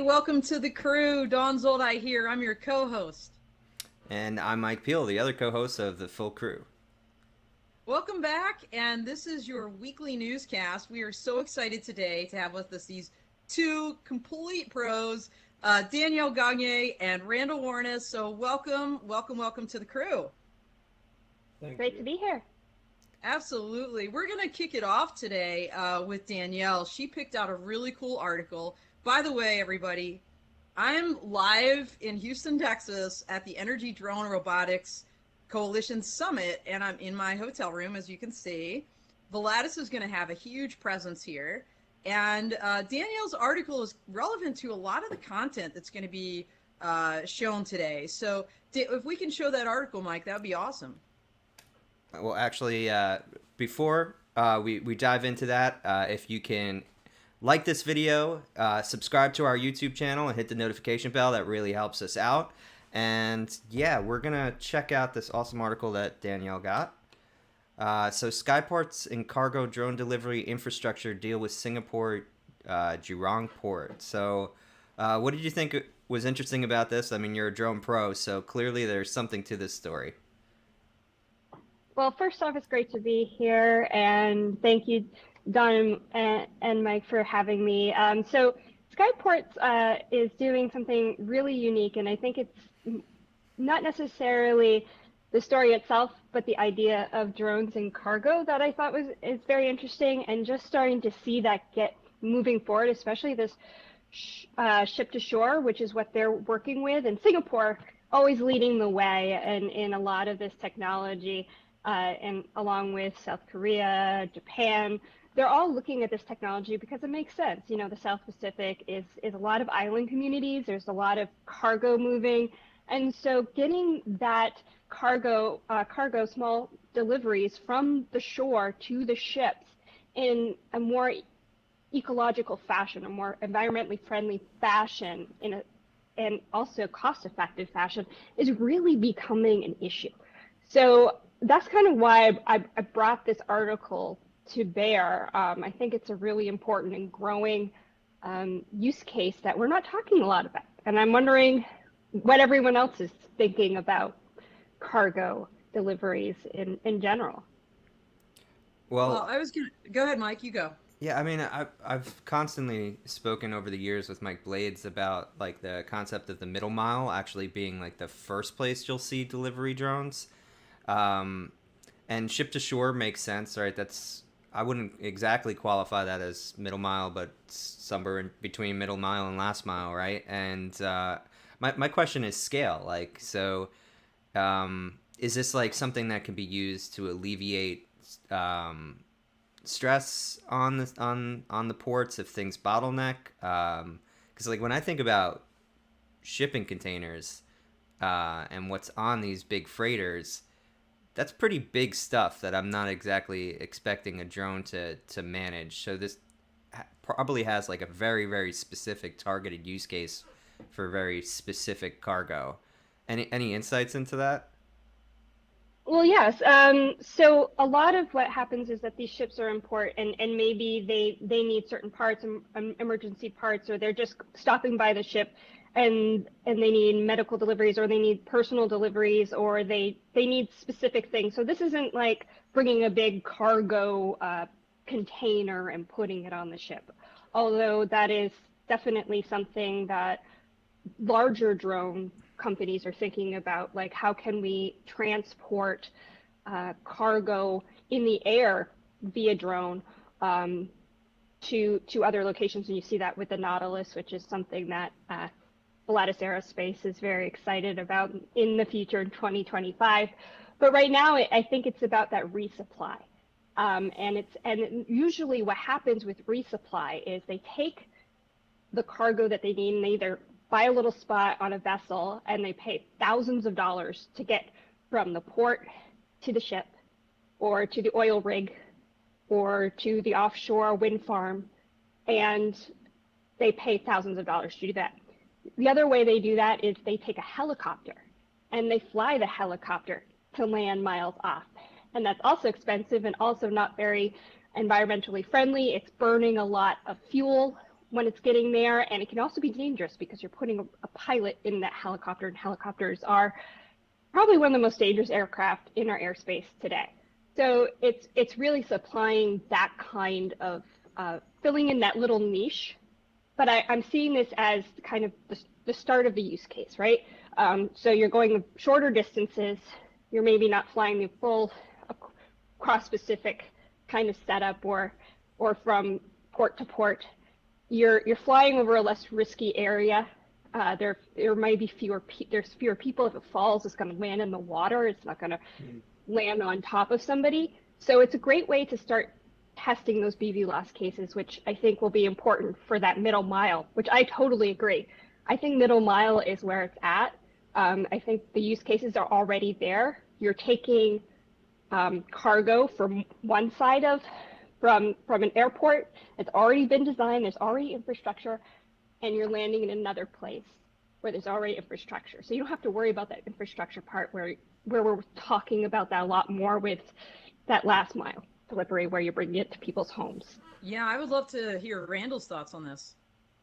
welcome to the crew. Dawn Zoldai here. I'm your co-host. And I'm Mike Peel, the other co-host of the full crew. Welcome back, and this is your weekly newscast. We are so excited today to have with us these two complete pros, Danielle Gagne and Randall Warnas. So welcome to the crew. Great to be here. Absolutely. We're going to kick it off today with Danielle. She picked out a really cool article. By the way, everybody, I'm live in Houston, Texas at the Energy Drone Robotics Coalition Summit, and I'm in my hotel room, as you can see. Volatus is going to have a huge presence here. And Danielle's article is relevant to a lot of the content that's going to be shown today. So if we can show that article, Mike, that would be awesome. Well, actually, before we dive into that, if you can like this video, subscribe to our YouTube channel, and hit the notification bell, that really helps us out. And yeah, we're going to check out this awesome article that Danielle got. So Skyports and cargo drone delivery infrastructure deal with Singapore Jurong port. So what did you think was interesting about this? I mean, you're a drone pro, so clearly there's something to this story. Well, first off, it's great to be here, and thank you, Don and Mike, for having me. So Skyports is doing something really unique, and I think it's not necessarily the story itself, but the idea of drones and cargo that I thought is very interesting, and just starting to see that get moving forward, especially this ship to shore, which is what they're working with, and Singapore always leading the way in a lot of this technology. And along with South Korea, Japan, they're all looking at this technology because it makes sense. You know, the South Pacific is a lot of island communities. There's a lot of cargo moving. And so getting that cargo, small deliveries from the shore to the ships in a more ecological fashion, a more environmentally friendly fashion, and also cost-effective fashion, is really becoming an issue. So that's kind of why I brought this article to bear. I think it's a really important and growing use case that we're not talking a lot about. And I'm wondering what everyone else is thinking about cargo deliveries in general. Well, I was going to go ahead, Mike, you go. Yeah, I mean, I've constantly spoken over the years with Mike Blades about like the concept of the middle mile actually being like the first place you'll see delivery drones. And ship to shore makes sense, right? I wouldn't exactly qualify that as middle mile, but somewhere in between middle mile and last mile, right? And my question is scale. Like, so is this like something that can be used to alleviate stress on the ports if things bottleneck? Because like when I think about shipping containers and what's on these big freighters, that's pretty big stuff that I'm not exactly expecting a drone to manage. So this probably has like a very, very specific targeted use case for very specific cargo. Any insights into that? Well, yes. So a lot of what happens is that these ships are in port, and maybe they need certain parts, emergency parts, or they're just stopping by the ship, and they need medical deliveries, or they need personal deliveries, or they need specific things. So this isn't like bringing a big cargo container and putting it on the ship, although that is definitely something that larger drone companies are thinking about, like how can we transport cargo in the air via drone to other locations. And you see that with the Nautilus, which is something that Volatus Aerospace is very excited about in the future in 2025. But right now, I think it's about that resupply. And usually what happens with resupply is they take the cargo that they need, and they either buy a little spot on a vessel and they pay thousands of dollars to get from the port to the ship, or to the oil rig, or to the offshore wind farm, and they pay thousands of dollars to do that. The other way they do that is they take a helicopter and they fly the helicopter to land miles off. And that's also expensive and also not very environmentally friendly. It's burning a lot of fuel when it's getting there, and it can also be dangerous because you're putting a pilot in that helicopter, and helicopters are probably one of the most dangerous aircraft in our airspace today. So it's really supplying that kind of filling in that little niche. But I'm seeing this as kind of the start of the use case, right? So you're going shorter distances. You're maybe not flying the full cross-Pacific kind of setup or from port to port. You're flying over a less risky area. There might be there's fewer people. If it falls, it's going to land in the water. It's not going to land on top of somebody. So it's a great way to start testing those BV loss cases, which I think will be important for that middle mile, which I totally agree. I think middle mile is where it's at. I think the use cases are already there. You're taking cargo from one side from an airport. It's already been designed. There's already infrastructure, and you're landing in another place where there's already infrastructure. So you don't have to worry about that infrastructure part where we're talking about that a lot more with that last mile delivery where you're bringing it to people's homes. Yeah, I would love to hear Randall's thoughts on this.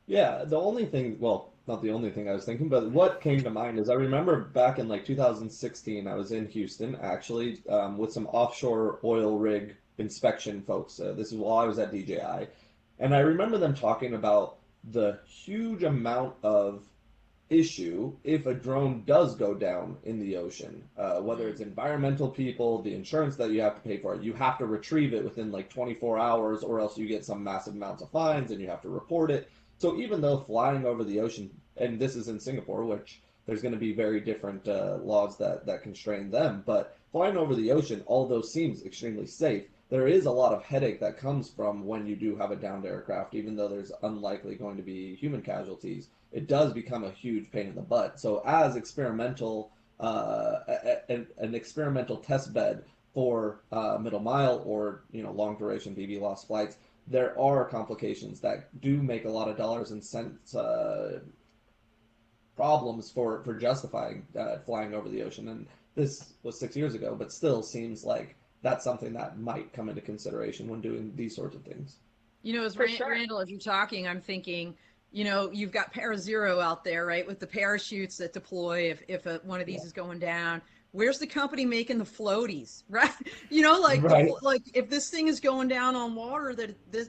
Yeah, the only thing, well, not the only thing I was thinking, but what came to mind is I remember back in like 2016, I was in Houston actually with some offshore oil rig inspection folks. This is while I was at DJI. And I remember them talking about the huge amount of issue if a drone does go down in the ocean, whether it's environmental people, the insurance that you have to pay for it, you have to retrieve it within like 24 hours or else you get some massive amounts of fines and you have to report it. So even though flying over the ocean, and this is in Singapore, which there's going to be very different laws that constrain them, but flying over the ocean, although seems extremely safe, there is a lot of headache that comes from when you do have a downed aircraft, even though there's unlikely going to be human casualties. It does become a huge pain in the butt. So as experimental, an experimental test bed for middle mile or long duration BB loss flights, there are complications that do make a lot of dollars and cents problems for justifying flying over the ocean. And this was 6 years ago, but still seems like that's something that might come into consideration when doing these sorts of things. As Randall, as you're talking, I'm thinking, you've got ParaZero out there, right, with the parachutes that deploy if one of these is going down. Where's the company making the floaties, right? Right. Like if this thing is going down on water,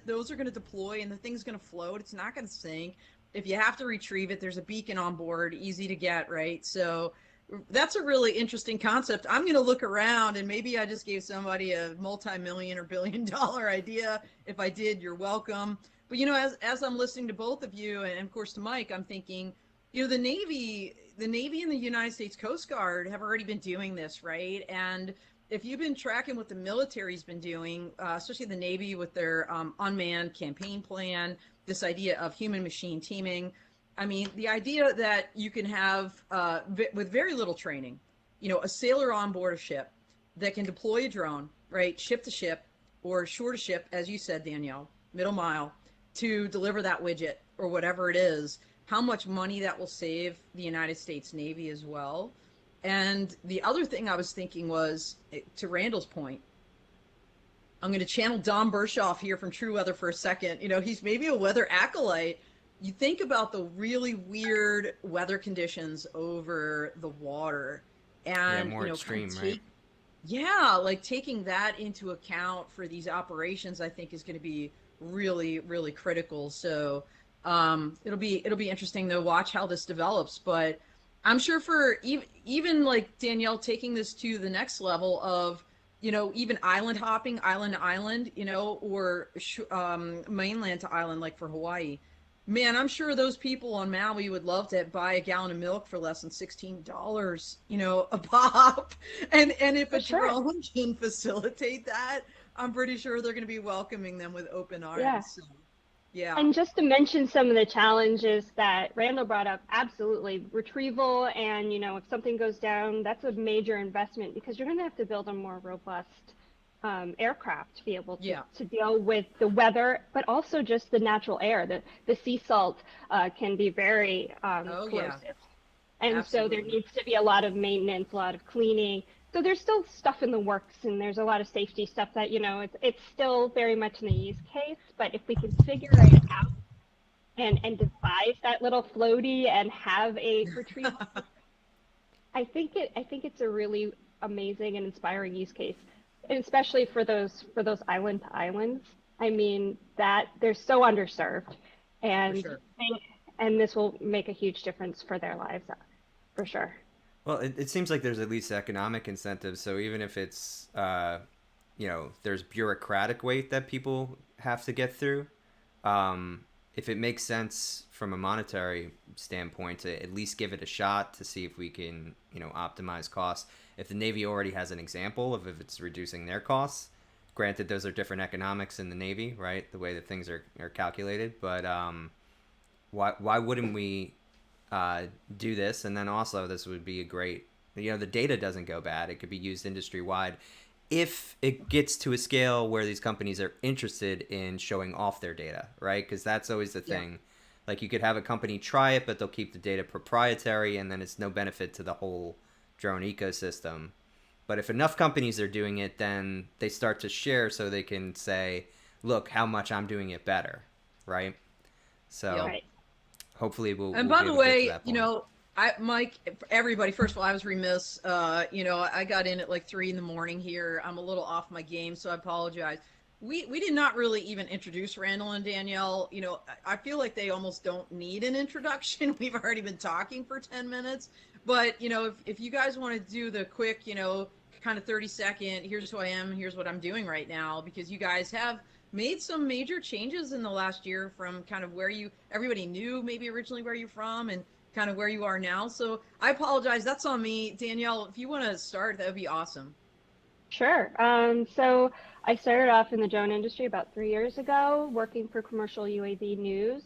those are going to deploy and the thing's going to float. It's not going to sink. If you have to retrieve it, there's a beacon on board, easy to get, right? So that's a really interesting concept. I'm going to look around, and maybe I just gave somebody a multi-million or billion-dollar idea. If I did, you're welcome. But as I'm listening to both of you, and of course to Mike, I'm thinking, the Navy and the United States Coast Guard have already been doing this, right? And if you've been tracking what the military's been doing, especially the Navy with their unmanned campaign plan, this idea of human-machine teaming. I mean, the idea that you can have, with very little training, a sailor on board a ship that can deploy a drone, right, ship to ship or shore to ship, as you said, Danielle, middle mile, to deliver that widget or whatever it is, how much money that will save the United States Navy as well. And the other thing I was thinking was, to Randall's point, I'm going to channel Don Bershoff here from True Weather for a second. He's maybe a weather acolyte. You think about the really weird weather conditions over the water, and more extreme, right? Yeah, like taking that into account for these operations, I think is going to be really, really critical. So it'll be interesting to watch how this develops. But I'm sure for even like Danielle taking this to the next level of even island hopping, island to island, or mainland to island, like for Hawaii. Man, I'm sure those people on Maui would love to buy a gallon of milk for less than $16, a pop. And if a drone can facilitate that, I'm pretty sure they're going to be welcoming them with open arms. Yeah. So, yeah. And just to mention some of the challenges that Randall brought up, absolutely. Retrieval and, if something goes down, that's a major investment because you're going to have to build a more robust aircraft to be able to deal with the weather, but also just the natural air. The sea salt can be very corrosive. Yeah. And Absolutely. So there needs to be a lot of maintenance, a lot of cleaning. So there's still stuff in the works, and there's a lot of safety stuff that, it's still very much in the use case. But if we can figure it out and devise that little floaty and have a retrieve. I think it's a really amazing and inspiring use case, and especially for those island to islands. I mean that they're so underserved, For and sure. and this will make a huge difference for their lives, for sure. Well, it seems like there's at least economic incentives. So even if it's, there's bureaucratic weight that people have to get through, if it makes sense from a monetary standpoint to at least give it a shot to see if we can, optimize costs. If the Navy already has an example of if it's reducing their costs, granted those are different economics in the Navy, right? The way that things are calculated, but why wouldn't we do this? And then also this would be a great, the data doesn't go bad. It could be used industry wide if it gets to a scale where these companies are interested in showing off their data, right? Because that's always the thing. Yeah. Like you could have a company try it, but they'll keep the data proprietary, and then it's no benefit to the whole drone ecosystem. But if enough companies are doing it, then they start to share so they can say, look how much I'm doing it better, right? So Yep. Right. hopefully we'll And be by able the to get to way, that point. Mike, everybody, first of all, I was remiss. I got in at like 3 in the morning here. I'm a little off my game, so I apologize. We did not really even introduce Randall and Danielle. I feel like they almost don't need an introduction. We've already been talking for 10 minutes. But, if you guys want to do the quick, kind of 30-second, here's who I am, here's what I'm doing right now, because you guys have made some major changes in the last year from kind of where everybody knew maybe originally where you're from and kind of where you are now. So I apologize. That's on me. Danielle, if you want to start, that would be awesome. Sure. So I started off in the drone industry about 3 years ago, working for Commercial UAV News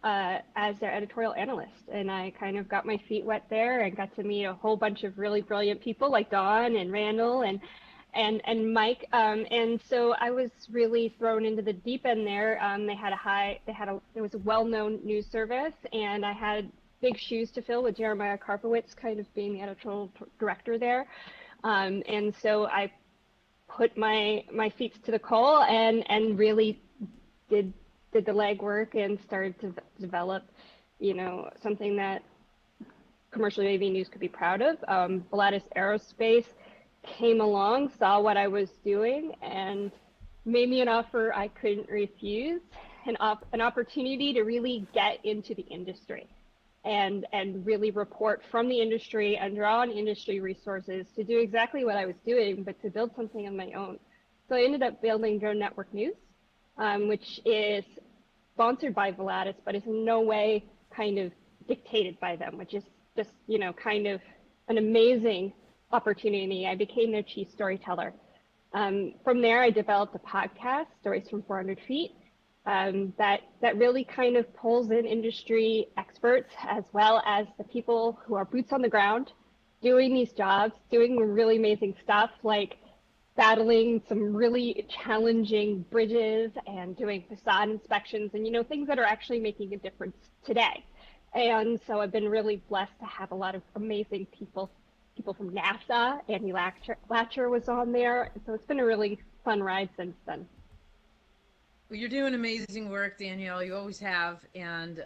as their editorial analyst. And I kind of got my feet wet there and got to meet a whole bunch of really brilliant people like Dawn and Randall and Mike. And so I was really thrown into the deep end there. There was a well-known news service, and I had big shoes to fill with Jeremiah Karpowitz kind of being the editorial director there. And so I put my feet to the coal and really did the legwork and started to develop, something that Commercial UAV News could be proud of. Volatus Aerospace came along, saw what I was doing, and made me an offer I couldn't refuse, an opportunity to really get into the industry and really report from the industry and draw on industry resources to do exactly what I was doing, but to build something of my own. So I ended up building Drone Network News, which is sponsored by Volatus, but is in no way kind of dictated by them, which is just, kind of an amazing opportunity. I became their chief storyteller. From there, I developed a podcast, Stories from 400 Feet, that really kind of pulls in industry experts as well as the people who are boots on the ground doing these jobs, doing really amazing stuff like battling some really challenging bridges and doing facade inspections and, things that are actually making a difference today. And so I've been really blessed to have a lot of amazing people from NASA. Andy Latcher was on there. So it's been a really fun ride since then. Well, you're doing amazing work, Danielle. You always have. And,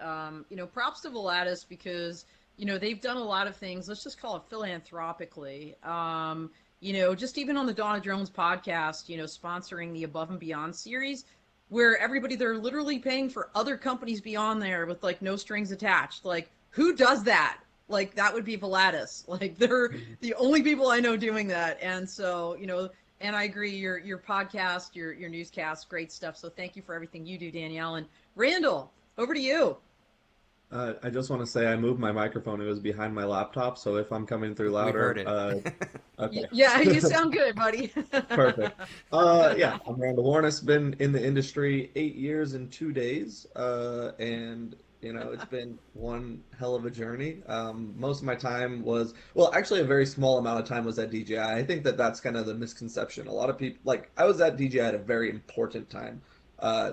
props to Volatus because, they've done a lot of things. Let's just call it philanthropically. Just even on the Dawn of Drones podcast, sponsoring the Above and Beyond series, where they're literally paying for other companies beyond there with like no strings attached. Like, who does that? Like, that would be Volatus. Like, they're the only people I know doing that. And so, and I agree, your podcast, your newscast, great stuff. So thank you for everything you do, Danielle. And Randall, over to you. I just want to say I moved my microphone. It was behind my laptop, so if I'm coming through We heard louder, it. okay. Yeah, you sound good, buddy. Perfect. Yeah, I'm Randall Warnas. Been in the industry 8 years and 2 days, and it's been one hell of a journey. Most of my time was, well, actually, a very small amount of time was at DJI. I think that's kind of the misconception. A lot of people, like, I was at DJI at a very important time.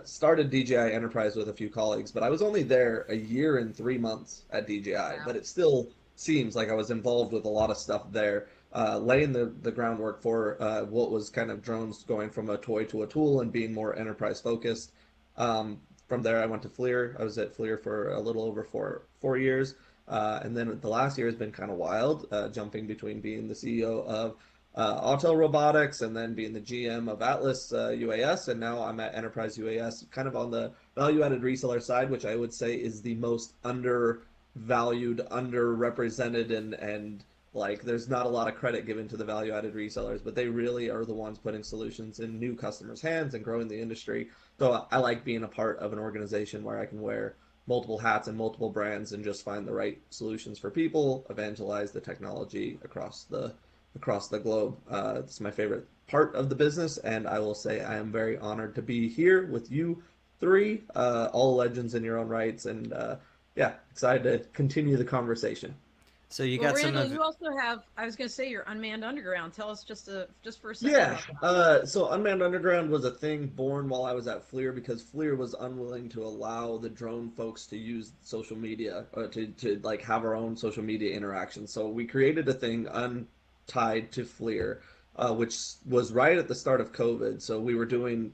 Started DJI Enterprise with a few colleagues, but I was only there a year and 3 months at DJI. Wow. But it still seems like I was involved with a lot of stuff there. Laying the groundwork for what was kind of drones going from a toy to a tool and being more enterprise focused. from there, I went to FLIR. I was at FLIR for a little over four years. And then the last year has been kind of wild, jumping between being the CEO of Autel Robotics and then being the GM of Atlas UAS. And now I'm at Enterprise UAS, kind of on the value-added reseller side, which I would say is the most undervalued, underrepresented, and like there's not a lot of credit given to the value-added resellers, but they really are the ones putting solutions in new customers' hands and growing the industry. So I like being a part of an organization where I can wear multiple hats and multiple brands and just find the right solutions for people, evangelize the technology across the globe. It's my favorite part of the business, and I will say I am very honored to be here with you three, all legends in your own rights, and yeah, excited to continue the conversation. So you Well, got some Randall, of you also have, I was going to say, your unmanned underground. Tell us just for a second Yeah, about that. so Unmanned Underground was a thing born while I was at FLIR because FLIR was unwilling to allow the drone folks to use social media to like have our own social media interactions. So we created a thing untied to FLIR, which was right at the start of COVID. So we were doing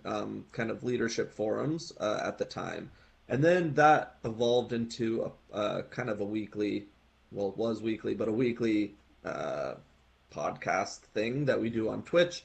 kind of leadership forums at the time, and then that evolved into a kind of a weekly, well, it was weekly, but a weekly. Podcast thing that we do on Twitch.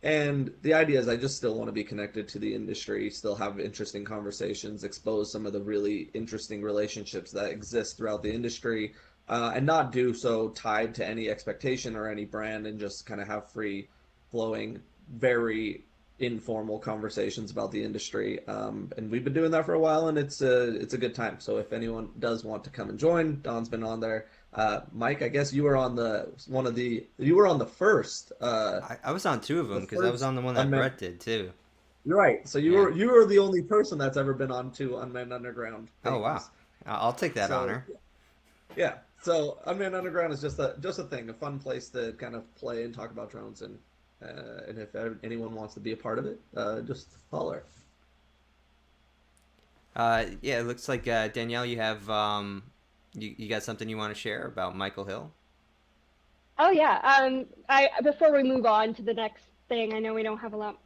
And the idea is I just still want to be connected to the industry, still have interesting conversations, expose some of the really interesting relationships that exist throughout the industry, and not do so tied to any expectation or any brand, and just kind of have free flowing, very informal conversations about the industry. And we've been doing that for a while, and it's a good time. So if anyone does want to come and join, Don's been on there. Mike, I guess you were on you were on the first. I was on two of them because I was on the one that Brett did too. You're right. So you were the only person that's ever been on two Unmanned Underground things. Oh wow, I'll take that honor. Yeah. So Unmanned Underground is just a thing, a fun place to kind of play and talk about drones, and if anyone wants to be a part of it, just holler. Yeah, it looks like Danielle, you have you got something you want to share about Michael Hill? Oh yeah. I before we move on to the next thing, I know we don't have a lot,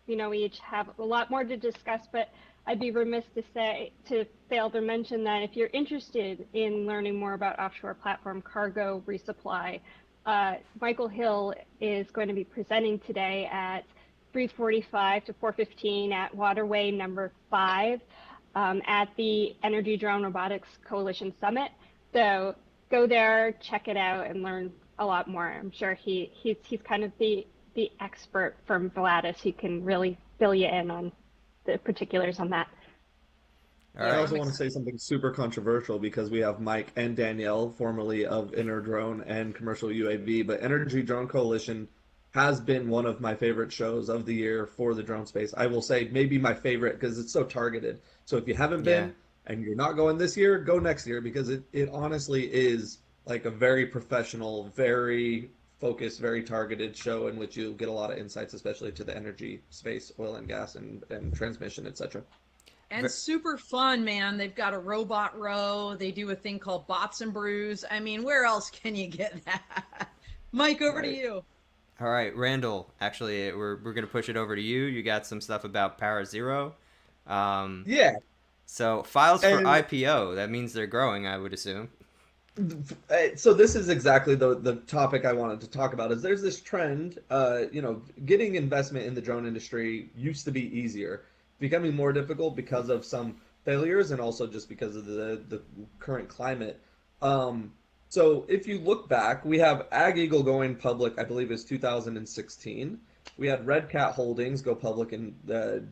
we each have a lot more to discuss, but I'd be remiss to fail to mention that if you're interested in learning more about offshore platform cargo resupply, Michael Hill is going to be presenting today at 3:45 to 4:15 at Waterway number 5 at the Energy Drone Robotics Coalition Summit. So go there, check it out, and learn a lot more. I'm sure he's kind of the expert from Volatus who can really fill you in on the particulars on that. I also want to say something super controversial because we have Mike and Danielle, formerly of Interdrone and Commercial UAV, but Energy Drone Coalition has been one of my favorite shows of the year for the drone space. I will say maybe my favorite because it's so targeted. So if you haven't been and you're not going this year, go next year because it honestly is like a very professional, very focused, very targeted show in which you'll get a lot of insights, especially to the energy space, oil and gas and transmission, etc. And super fun, man. They've got a robot row. They do a thing called Bots and Brews. I mean, where else can you get that? Mike, over to you. All right, Randall. Actually, we're gonna push it over to you. You got some stuff about ParaZero. Yeah. So files for IPO. That means they're growing, I would assume. So this is exactly the topic I wanted to talk about. Is there's this trend, getting investment in the drone industry used to be easier, becoming more difficult because of some failures and also just because of the current climate. So if you look back, we have Ag Eagle going public, I believe is 2016. We had Red Cat Holdings go public in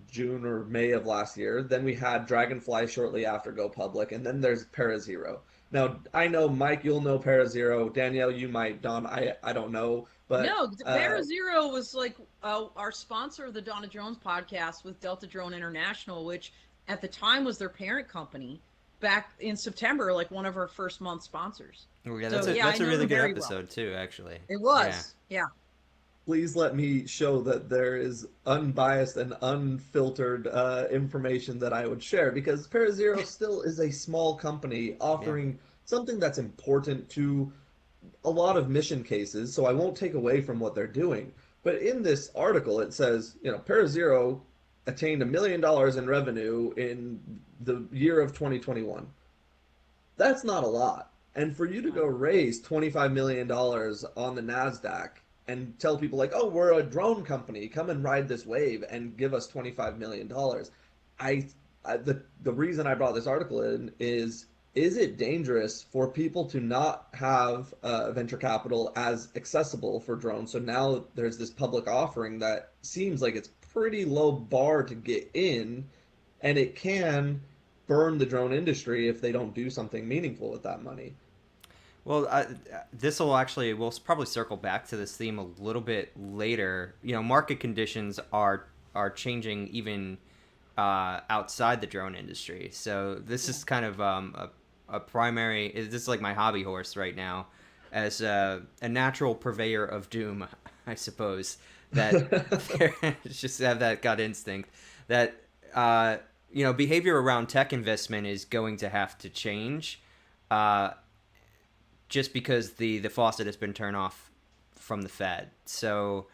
June or May of last year. Then we had Dragonfly shortly after go public, and then there's ParaZero. Now, I know, Mike, you'll know ParaZero. Danielle, you might. Don, I don't know. But no, ParaZero was like our sponsor of the Donna Drones podcast with Delta Drone International, which at the time was their parent company. Back in September, like one of our first month sponsors. Oh, yeah, that's a really good episode too, actually. It was, yeah. Please let me show that there is unbiased and unfiltered information that I would share, because ParaZero still is a small company offering something that's important to a lot of mission cases, so I won't take away from what they're doing. But in this article, it says, ParaZero attained $1 million in revenue in the year of 2021. That's not a lot. And for you to go raise $25 million on the NASDAQ and tell people like, oh, we're a drone company, come and ride this wave and give us $25 million. The reason I brought this article in is it dangerous for people to not have venture capital as accessible for drones? So now there's this public offering that seems like it's pretty low bar to get in, and it can burn the drone industry if they don't do something meaningful with that money. Well, this will actually, we'll probably circle back to this theme a little bit later. You know, market conditions are changing even outside the drone industry. So this is kind of a primary. This is like my hobby horse right now, as a natural purveyor of doom, I suppose. That just have that gut instinct that you know, behavior around tech investment is going to have to change. Just because the faucet has been turned off from the Fed. So,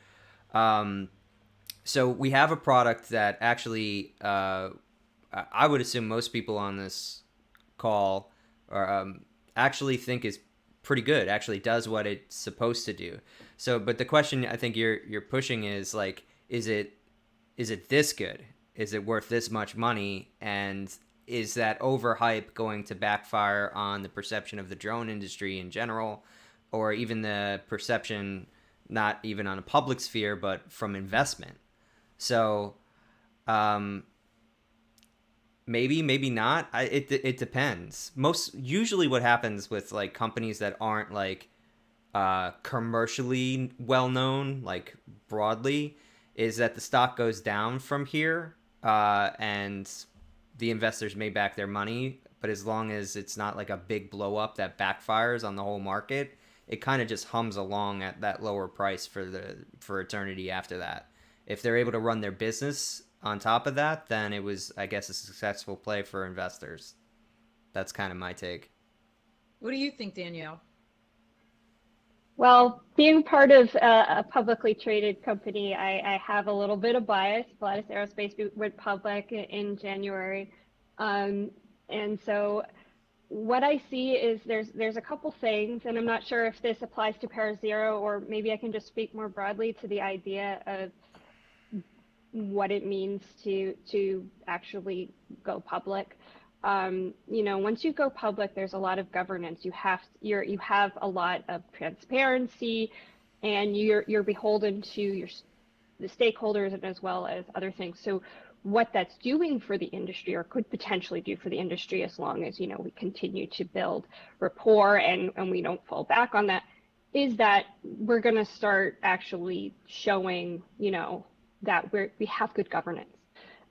so we have a product that actually, I would assume most people on this call actually think is pretty good. Actually, does what it's supposed to do. So, but the question I think you're pushing is like, is it this good? Is it worth this much money? And is that overhype going to backfire on the perception of the drone industry in general, or even the perception, not even on a public sphere, but from investment? So maybe not. It depends. Usually what happens with like companies that aren't like commercially well known, like broadly, is that the stock goes down from here, and the investors may back their money, but as long as it's not like a big blow up that backfires on the whole market, it kind of just hums along at that lower price for eternity after that. If they're able to run their business on top of that, then it was, I guess, a successful play for investors. That's kind of my take. What do you think, Danielle? Well, being part of a publicly traded company, I have a little bit of bias. Volatus Aerospace went public in January. And so what I see is there's a couple things, and I'm not sure if this applies to ParaZero, or maybe I can just speak more broadly to the idea of what it means to actually go public. You know, once you go public, there's a lot of governance. You have a lot of transparency, and you're beholden to the stakeholders and as well as other things. So what that's doing for the industry, or could potentially do for the industry, as long as, you know, we continue to build rapport and we don't fall back on that, is that we're going to start actually showing, you know, that we have good governance,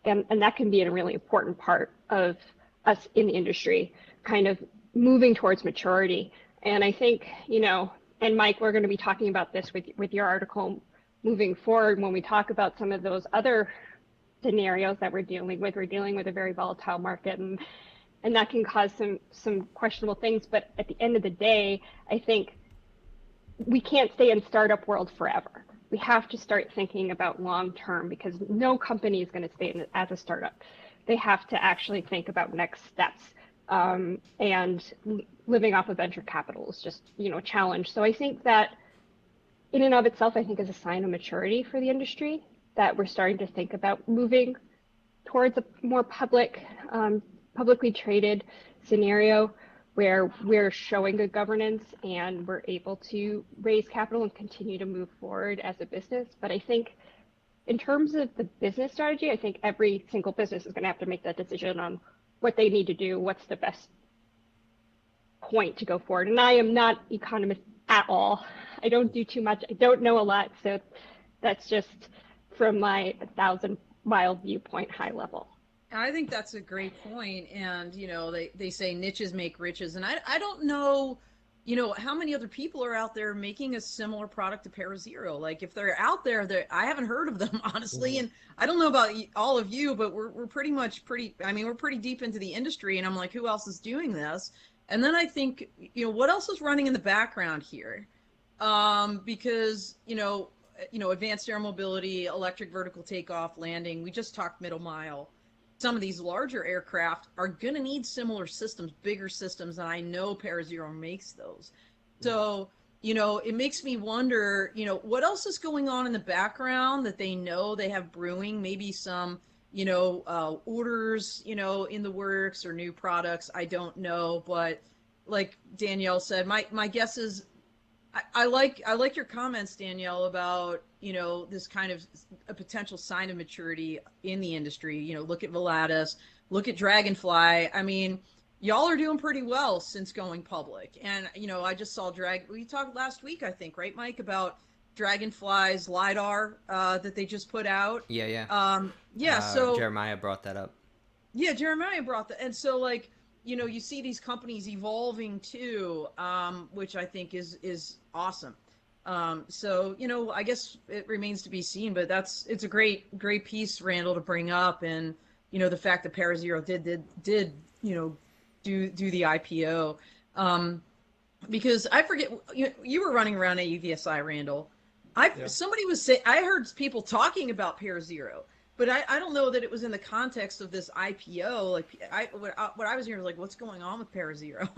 and that can be a really important part of us in the industry, kind of moving towards maturity. And I think, you know, and Mike, we're going to be talking about this with your article moving forward when we talk about some of those other scenarios that we're dealing with. We're dealing with a very volatile market, and that can cause some questionable things. But at the end of the day, I think we can't stay in startup world forever. We have to start thinking about long term, because no company is going to stay as a startup. They have to actually think about next steps, and living off of venture capital is just, you know, a challenge. So I think that in and of itself, I think is a sign of maturity for the industry, that we're starting to think about moving towards a more publicly traded scenario where we're showing good governance and we're able to raise capital and continue to move forward as a business. But I think in terms of the business strategy, I think every single business is going to have to make that decision on what they need to do, what's the best point to go forward. And I am not economist at all. I don't do too much. I don't know a lot. So that's just from my 1,000-mile viewpoint, high level. I think that's a great point. And, you know, they say niches make riches. And I don't know, you know, how many other people are out there making a similar product to ParaZero. Like, if they're out there, I haven't heard of them, honestly. And I don't know about all of you, but we're pretty we're pretty deep into the industry. And I'm like, who else is doing this? And then I think, you know, what else is running in the background here? Because, you know, advanced air mobility, electric vertical takeoff, landing. We just talked middle mile. Some of these larger aircraft are going to need similar systems, bigger systems, and I know ParaZero makes those. So, it makes me wonder, what else is going on in the background that they know they have brewing, maybe some, orders, in the works or new products. I don't know, but like Danielle said, my guess is I like your comments, Danielle, about this kind of a potential sign of maturity in the industry. Look at Volatus, look at Dragonfly. I mean, y'all are doing pretty well since going public. And I just saw we talked last week, I think, right, Mike, about Dragonfly's lidar that they just put out. Yeah. So Jeremiah brought that up. Yeah, Jeremiah brought that. And so, like, you see these companies evolving too, which I think is awesome. So, I guess it remains to be seen, but it's a great piece, Randall, to bring up. And, the fact that ParaZero did, do the IPO. Because I forget, you were running around AUVSI, Randall. Somebody was saying, I heard people talking about ParaZero, but I don't know that it was in the context of this IPO. Like what I was hearing was like, what's going on with ParaZero?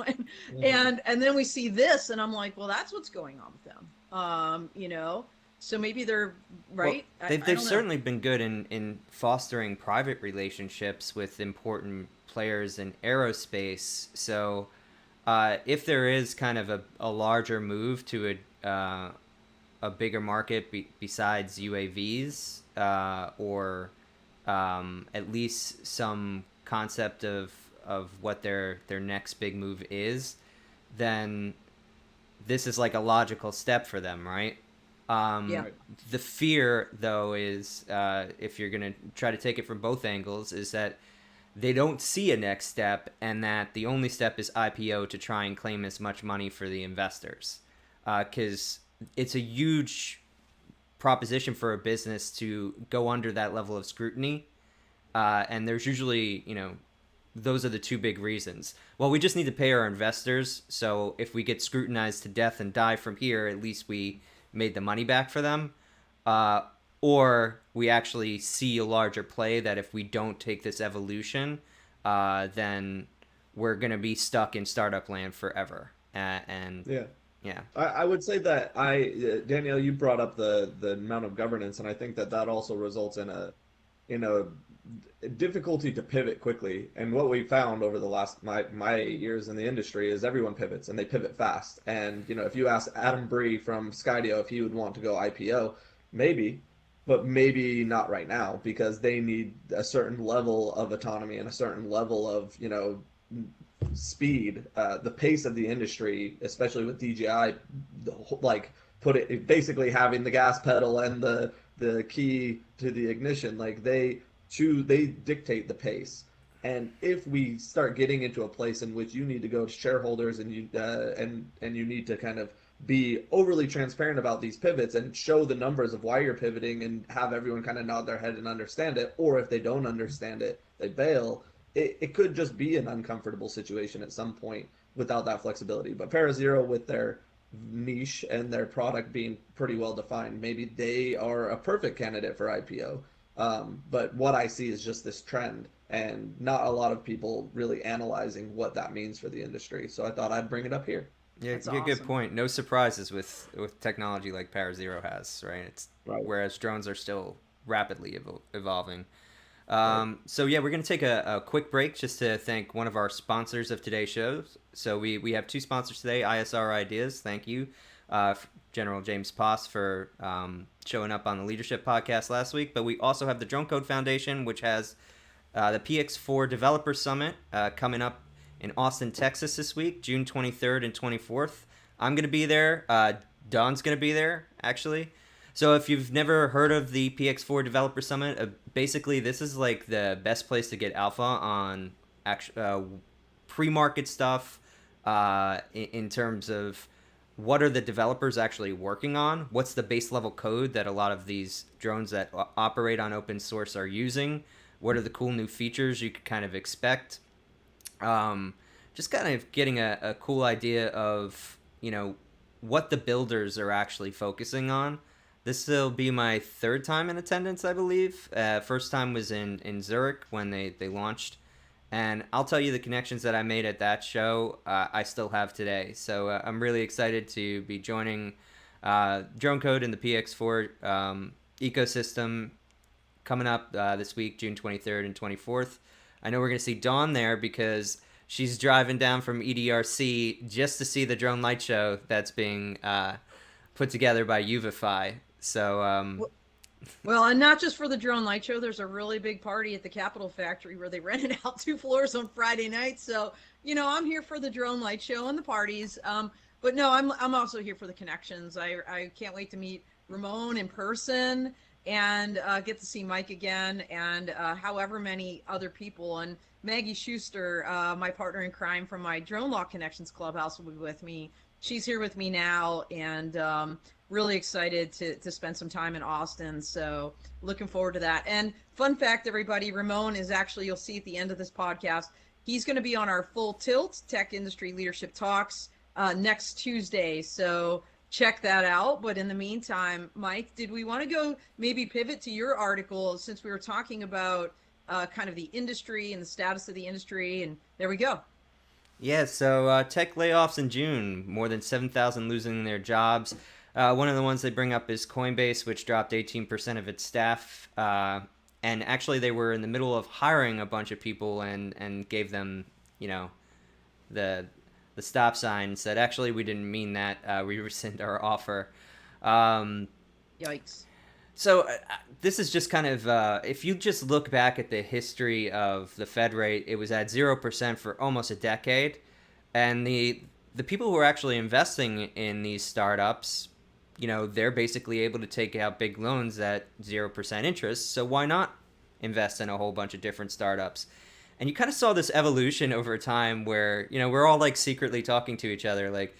and then we see this, and I'm like, well, that's what's going on with them. So maybe they're right. Well, they've certainly been good in fostering private relationships with important players in aerospace. So if there is kind of a larger move to a bigger market besides UAVs, or at least some concept of what their next big move is, then this is like a logical step for them, right? The fear, though, is if you're going to try to take it from both angles, is that they don't see a next step, and that the only step is IPO to try and claim as much money for the investors. Because it's a huge proposition for a business to go under that level of scrutiny. And there's usually, those are the two big reasons. Well, we just need to pay our investors, so if we get scrutinized to death and die from here, at least we made the money back for them. Or we actually see a larger play that if we don't take this evolution, then we're going to be stuck in startup land forever. Yeah. I would say that Danielle, you brought up the amount of governance, and I think that also results in a difficulty to pivot quickly. And what we found over the last my 8 years in the industry is everyone pivots, and they pivot fast. And if you ask Adam Bree from Skydio if he would want to go IPO, maybe, but maybe not right now, because they need a certain level of autonomy and a certain level of speed. The pace of the industry, especially with DJI, basically having the gas pedal and the key to the ignition, like they dictate the pace. And if we start getting into a place in which you need to go to shareholders and you need to kind of be overly transparent about these pivots and show the numbers of why you're pivoting and have everyone kind of nod their head and understand it, or if they don't understand it, they bail. It could just be an uncomfortable situation at some point without that flexibility. But ParaZero, with their niche and their product being pretty well defined, maybe they are a perfect candidate for IPO. But what I see is just this trend, and not a lot of people really analyzing what that means for the industry. So I thought I'd bring it up here. Yeah, awesome. Good point. No surprises with technology like ParaZero has, right? It's right. Whereas drones are still rapidly evolving. So yeah, we're going to take a quick break just to thank one of our sponsors of today's show. So we have two sponsors today, ISR Ideas. Thank you, General James Poss, for showing up on the Leadership Podcast last week. But we also have the Drone Code Foundation, which has the PX4 Developer Summit coming up in Austin, Texas this week, June 23rd and 24th. I'm going to be there. Don's going to be there, actually. So if you've never heard of the PX4 Developer Summit, basically this is like the best place to get alpha on pre-market stuff in terms of what are the developers actually working on, what's the base level code that a lot of these drones that operate on open source are using, what are the cool new features you could kind of expect. Just kind of getting a cool idea of, what the builders are actually focusing on. This will be my third time in attendance, I believe. First time was in Zurich when they launched. And I'll tell you, the connections that I made at that show, I still have today. So I'm really excited to be joining Drone Code in the PX4 ecosystem coming up this week, June 23rd and 24th. I know we're going to see Dawn there because she's driving down from EDRC just to see the drone light show that's being put together by Uvify. So, well, and not just for the drone light show. There's a really big party at the Capitol Factory where they rented out 2 floors on Friday night. So, I'm here for the drone light show and the parties. But no, I'm also here for the connections. I can't wait to meet Ramon in person and get to see Mike again, and however many other people. And Maggie Schuster, my partner in crime from my Drone Law Connections Clubhouse, will be with me. She's here with me now, and really excited to spend some time in Austin. So looking forward to that. And fun fact, everybody, Ramon is actually, you'll see at the end of this podcast, he's going to be on our Full Tilt Tech Industry Leadership Talks next Tuesday. So check that out. But in the meantime, Mike, did we want to go maybe pivot to your article, since we were talking about kind of the industry and the status of the industry? And there we go. Yeah, so tech layoffs in June, more than 7,000 losing their jobs. One of the ones they bring up is Coinbase, which dropped 18% of its staff. And actually, they were in the middle of hiring a bunch of people and gave them, the stop sign and said, actually, we didn't mean that. We rescind our offer. Yikes. So this is just kind of, if you just look back at the history of the Fed rate, it was at 0% for almost a decade. And the people who are actually investing in these startups, they're basically able to take out big loans at 0% interest. So why not invest in a whole bunch of different startups? And you kind of saw this evolution over time where, we're all like secretly talking to each other, like,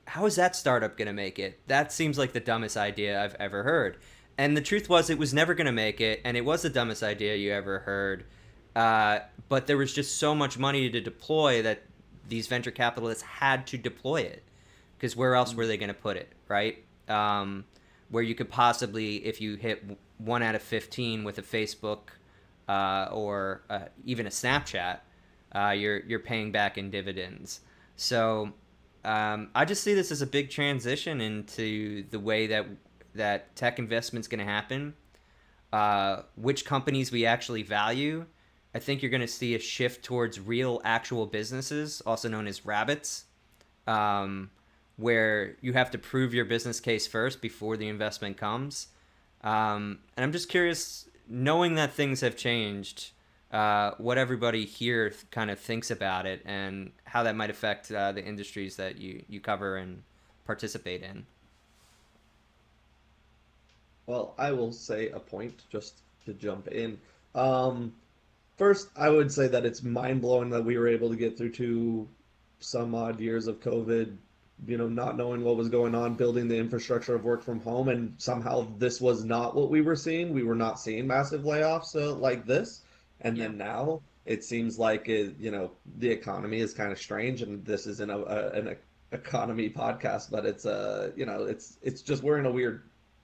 how is that startup going to make it? That seems like the dumbest idea I've ever heard. And the truth was, it was never going to make it, and it was the dumbest idea you ever heard. But there was just so much money to deploy that these venture capitalists had to deploy it. Because where else were they going to put it, right? Where you could possibly, if you hit 1 out of 15 with a Facebook or even a Snapchat, you're paying back in dividends. So I just see this as a big transition into the way that tech investment's going to happen. Which companies we actually value. I think you're going to see a shift towards real, actual businesses, also known as rabbits, where you have to prove your business case first before the investment comes. And I'm just curious, knowing that things have changed, what everybody here kind of thinks about it and how that might affect the industries that you cover and participate in. Well, I will say a point just to jump in. First, I would say that it's mind-blowing that we were able to get through some odd years of COVID, not knowing what was going on, building the infrastructure of work from home, and somehow this was not what we were seeing. We were not seeing massive layoffs like this. And then now it seems like the economy is kind of strange, and this isn't an economy podcast, but it's it's just we're in a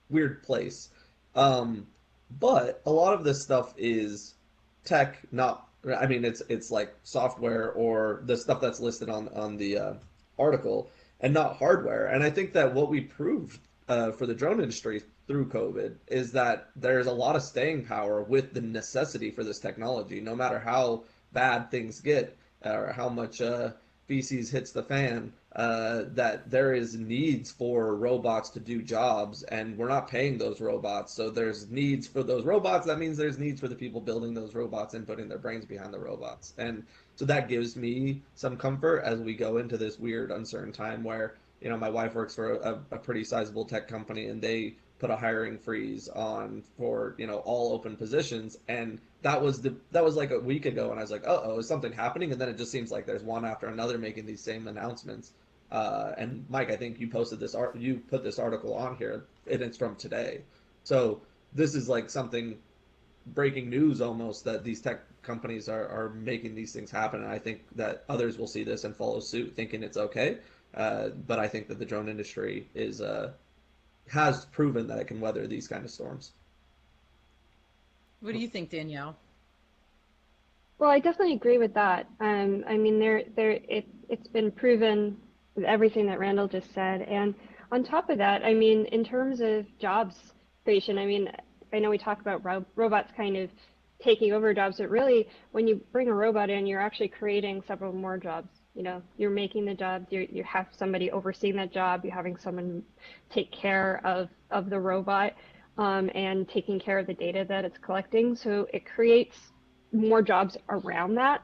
weird place. But a lot of this stuff is tech, not, I mean, it's like software or the stuff that's listed on the article, and not hardware. And I think that what we proved for the drone industry through COVID is that there's a lot of staying power with the necessity for this technology, no matter how bad things get or how much feces hits the fan, that there is needs for robots to do jobs, and we're not paying those robots. So there's needs for those robots. That means there's needs for the people building those robots and putting their brains behind the robots. And so that gives me some comfort as we go into this weird, uncertain time where, my wife works for a pretty sizable tech company, and they put a hiring freeze on for, all open positions. And that was like a week ago, and I was like, oh, is something happening? And then it just seems like there's one after another making these same announcements. And Mike, I think you put this article on here, and it's from today. So this is like something breaking news almost, that these tech companies are making these things happen. And I think that others will see this and follow suit, thinking it's okay. But I think that the drone industry is has proven that it can weather these kind of storms. What do you think, Danielle? Well, I definitely agree with that. I mean, it's been proven with everything that Randall just said. And on top of that, I mean, in terms of jobs creation, I mean, I know we talk about robots kind of taking over jobs, but really, when you bring a robot in, you're actually creating several more jobs. You know, you're making the job, you have somebody overseeing that job, you're having someone take care of the robot, and taking care of the data that it's collecting. So it creates more jobs around that.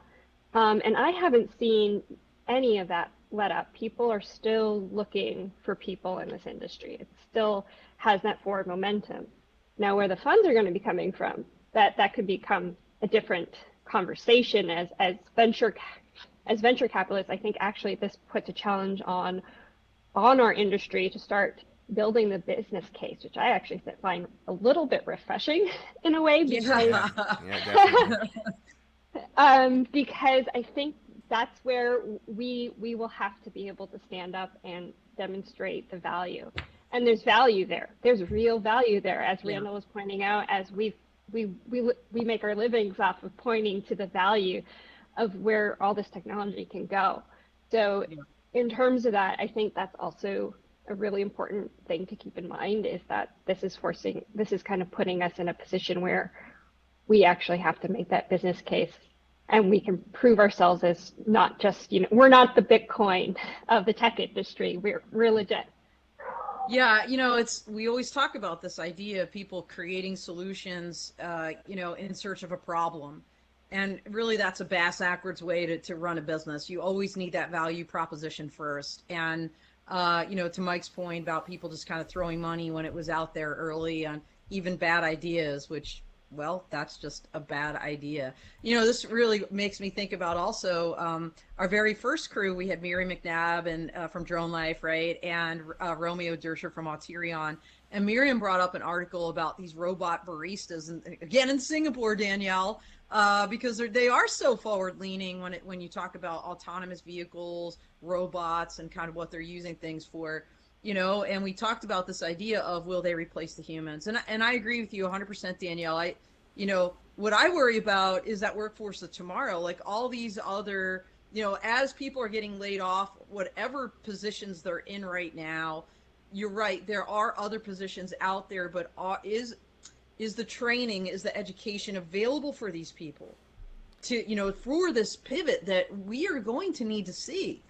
And I haven't seen any of that let up. People are still looking for people in this industry. It still has that forward momentum. Now, where the funds are going to be coming from, that could become a different conversation as venture capitalists. I think actually this puts a challenge on our industry to start building the business case, which I actually find a little bit refreshing in a way, because Yeah, yeah, definitely. because I think that's where we will have to be able to stand up and demonstrate the value. And there's value there. There's real value there, as Randall was pointing out, as we make our livings off of pointing to the value of where all this technology can go. So in terms of that, I think that's also a really important thing to keep in mind, is that this is kind of putting us in a position where we actually have to make that business case, and we can prove ourselves as not just, you know, we're not the Bitcoin of the tech industry. We're legit. Yeah, you know, we always talk about this idea of people creating solutions, you know, in search of a problem. And really that's a bass backwards way to run a business. You always need that value proposition first. And, you know, to Mike's point about people just kind of throwing money when it was out there early on even bad ideas, which, well, that's just a bad idea. You know, this really makes me think about also our very first crew. We had Mary McNabb and from Drone Life, right? And Romeo Dersher from Auterion. And Miriam brought up an article about these robot baristas, and again in Singapore, Danielle, because they are so forward leaning when you talk about autonomous vehicles, robots, and kind of what they're using things for. You know, and we talked about this idea of, will they replace the humans? And I agree with you 100%, Danielle. You know, what I worry about is that workforce of tomorrow, like all these other, you know, as people are getting laid off, whatever positions they're in right now, you're right, there are other positions out there, but is the training, is the education available for these people to, you know, for this pivot that we are going to need to see?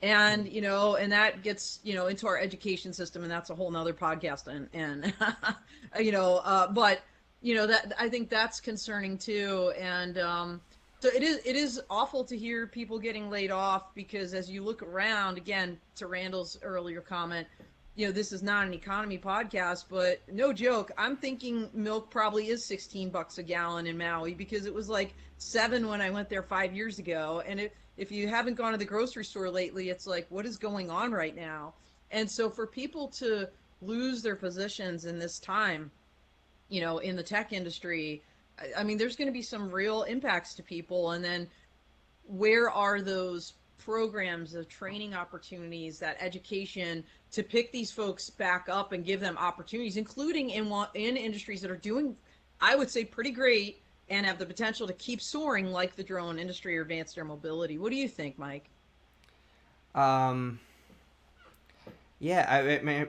And, you know, and that gets, you know, into our education system, and that's a whole nother podcast. And you know, but, you know, that I think that's concerning too. And so it is awful to hear people getting laid off, because as you look around, again, to Randall's earlier comment, you know, this is not an economy podcast, but no joke, I'm thinking milk probably is $16 a gallon in Maui, because it was like $7 when I went there 5 years ago. And if you haven't gone to the grocery store lately, it's like, what is going on right now? And so for people to lose their positions in this time, you know, in the tech industry, I mean, there's going to be some real impacts to people. And then where are those programs, the training opportunities, that education to pick these folks back up and give them opportunities, including in industries that are doing, I would say, pretty great and have the potential to keep soaring, like the drone industry or advanced air mobility. What do you think, Mike? Yeah, I mean,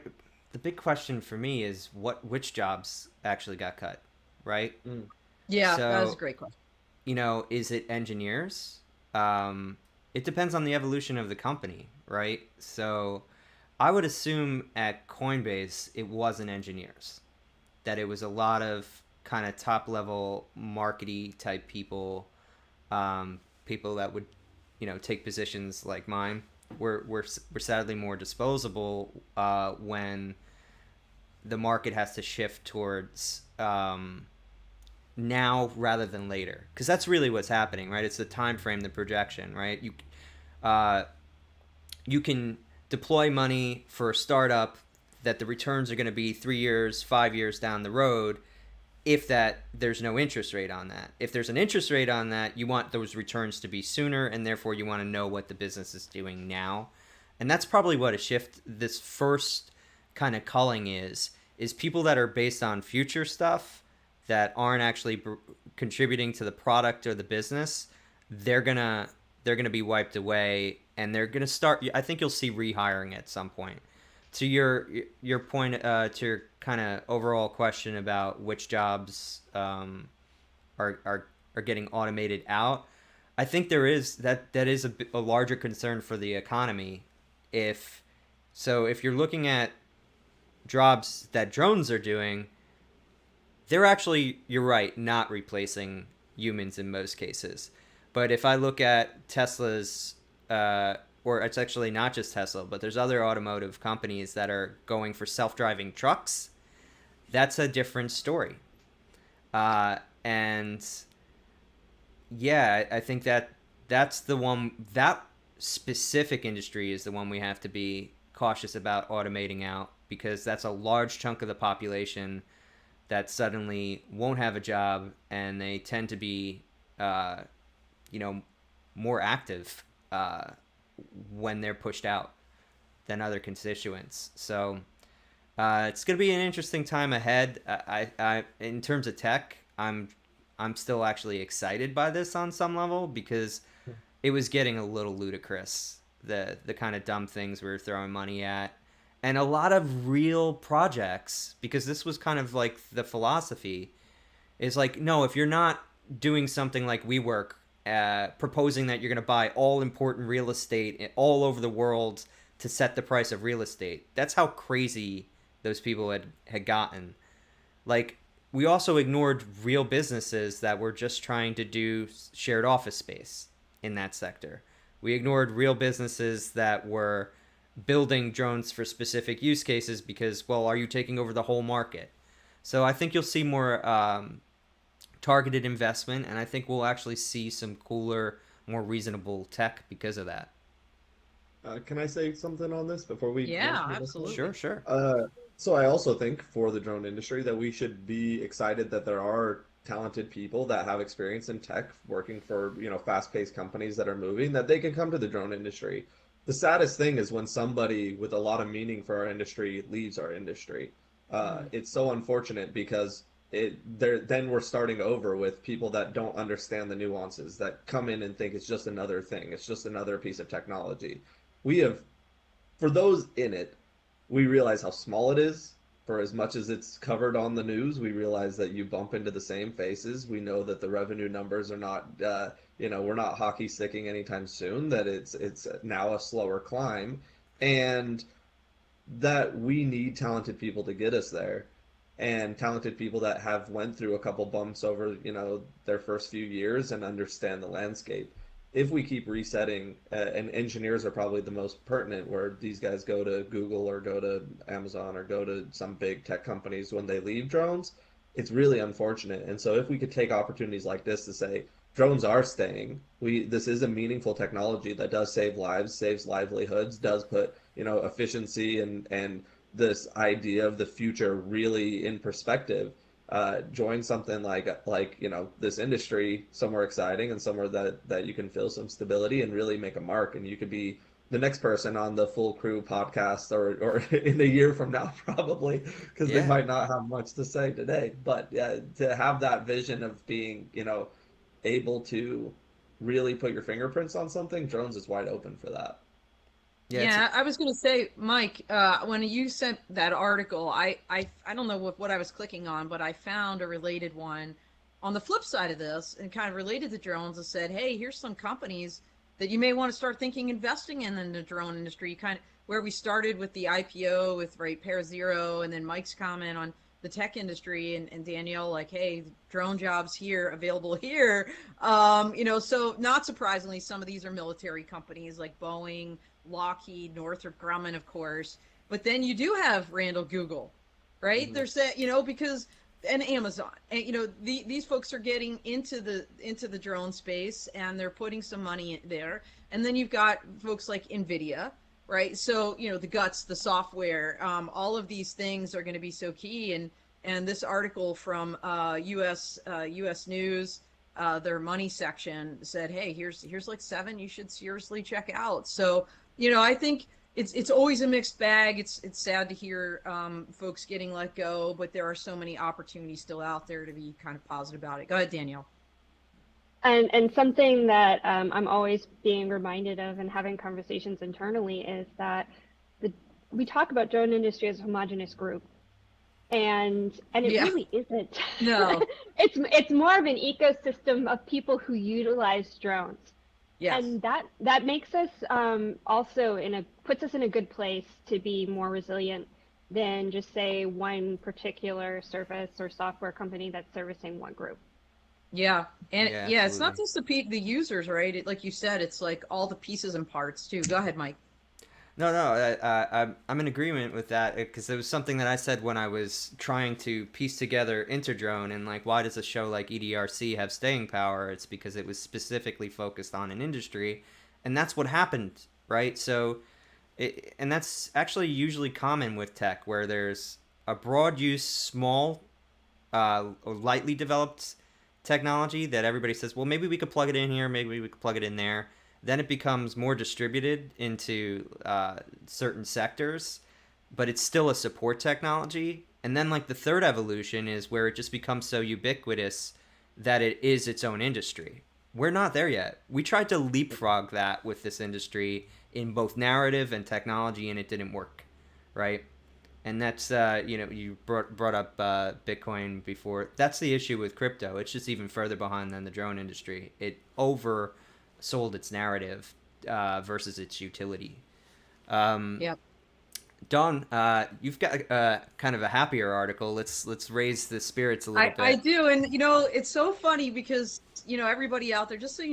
the big question for me is which jobs actually got cut, right? Yeah, So, that was a great question. You know, is it engineers? It depends on the evolution of the company, right? So I would assume at Coinbase it wasn't engineers, that it was a lot of kind of top level markety type people, people that would, you know, take positions like mine. We're sadly more disposable when the market has to shift towards now rather than later, because that's really what's happening, right? It's the time frame, the projection, right? You can deploy money for a startup that the returns are going to be 3 years, 5 years down the road, if there's no interest rate on that. If there's an interest rate on that, you want those returns to be sooner, and therefore you want to know what the business is doing now. And that's probably what a shift, this first kind of culling is people that are based on future stuff that aren't actually contributing to the product or the business. They're gonna be wiped away, and they're gonna start. I think you'll see rehiring at some point. To your point, to your kind of overall question about which jobs are getting automated out, I think there is that is a larger concern for the economy. If you're looking at jobs that drones are doing, they're actually, you're right, not replacing humans in most cases. But if I look at Tesla's, or it's actually not just Tesla, but there's other automotive companies that are going for self-driving trucks, that's a different story. And yeah, I think that's the one, that specific industry is the one we have to be cautious about automating out, because that's a large chunk of the population that suddenly won't have a job, and they tend to be, more active when they're pushed out than other constituents. So it's going to be an interesting time ahead. I in terms of tech, I'm still actually excited by this on some level, because it was getting a little ludicrous, the kind of dumb things we were throwing money at, and a lot of real projects, because this was kind of like the philosophy is like, no, if you're not doing something like WeWork, proposing that you're going to buy all important real estate all over the world to set the price of real estate. That's how crazy those people had gotten. Like, we also ignored real businesses that were just trying to do shared office space in that sector. We ignored real businesses that were building drones for specific use cases because, well, are you taking over the whole market? So I think you'll see more targeted investment, and I think we'll actually see some cooler, more reasonable tech because of that. Can I say something on this before we? Yeah, absolutely. Sure. So I also think for the drone industry that we should be excited that there are talented people that have experience in tech working for, fast-paced companies that are moving, that they can come to the drone industry. The saddest thing is when somebody with a lot of meaning for our industry leaves our industry. It's so unfortunate, because then we're starting over with people that don't understand the nuances, that come in and think it's just another thing, it's just another piece of technology. We have, for those in it, we realize how small it is. For as much as it's covered on the news, we realize that you bump into the same faces. We know that the revenue numbers are not, we're not hockey sticking anytime soon, that it's now a slower climb, and that we need talented people to get us there, and talented people that have went through a couple bumps over, their first few years and understand the landscape. If we keep resetting, and engineers are probably the most pertinent, where these guys go to Google or go to Amazon or go to some big tech companies when they leave drones, it's really unfortunate. And so if we could take opportunities like this to say, drones are staying, this is a meaningful technology that does save lives, saves livelihoods, does put, efficiency and this idea of the future really in perspective. Join something like this industry, somewhere exciting and somewhere that you can feel some stability and really make a mark, and you could be the next person on the Full Crew podcast, or in a year from now probably, because they might not have much to say today, but to have that vision of being able to really put your fingerprints on something, drones is wide open for that. Yeah, I was going to say, Mike, when you sent that article, I don't know what I was clicking on, but I found a related one on the flip side of this, and kind of related to drones, and said, hey, here's some companies that you may want to start thinking investing in the drone industry. Kind of where we started with the IPO with ParaZero, and then Mike's comment on the tech industry, and Danielle, like, hey, drone jobs here, available here. So not surprisingly, some of these are military companies like Boeing, Lockheed, Northrop Grumman, of course. But then you do have Randall Google, right? Mm-hmm. There's that, because, and Amazon, and these folks are getting into the drone space, and they're putting some money in there. And then you've got folks like NVIDIA, right? So the guts, the software, all of these things are going to be so key. And this article from U.S. News, their money section, said, hey, here's like 7 you should seriously check out. So I think it's always a mixed bag. It's sad to hear folks getting let go, but there are so many opportunities still out there to be kind of positive about it. Go ahead, Danielle. And something that I'm always being reminded of and having conversations internally is that the we talk about drone industry as a homogenous group, and it Yeah. really isn't. No. It's more of an ecosystem of people who utilize drones, Yes. and that makes us also puts us in a good place to be more resilient than just say one particular service or software company that's servicing one group. Yeah. And Yeah, yeah, it's not absolutely. just the users, right? Like you said, it's like all the pieces and parts too. Go ahead, Mike. No, no, I'm in agreement with that because it was something that I said when I was trying to piece together Interdrone and like why does a show like EDRC have staying power? It's because it was specifically focused on an industry, and that's what happened, right? So, and that's actually usually common with tech where there's a broad use, small, or lightly developed technology that everybody says, well, maybe we could plug it in here, maybe we could plug it in there. Then it becomes more distributed into certain sectors, but it's still a support technology. And then, like, the third evolution is where it just becomes so ubiquitous that it is its own industry. We're not there yet. We tried to leapfrog that with this industry in both narrative and technology, and it didn't work, right? And that's you brought up Bitcoin before. That's the issue with crypto. It's just even further behind than the drone industry. It oversold its narrative versus its utility. Um, Yep. Don, you've got kind of a happier article. Let's raise the spirits a little I bit. do, and it's so funny because everybody out there, just so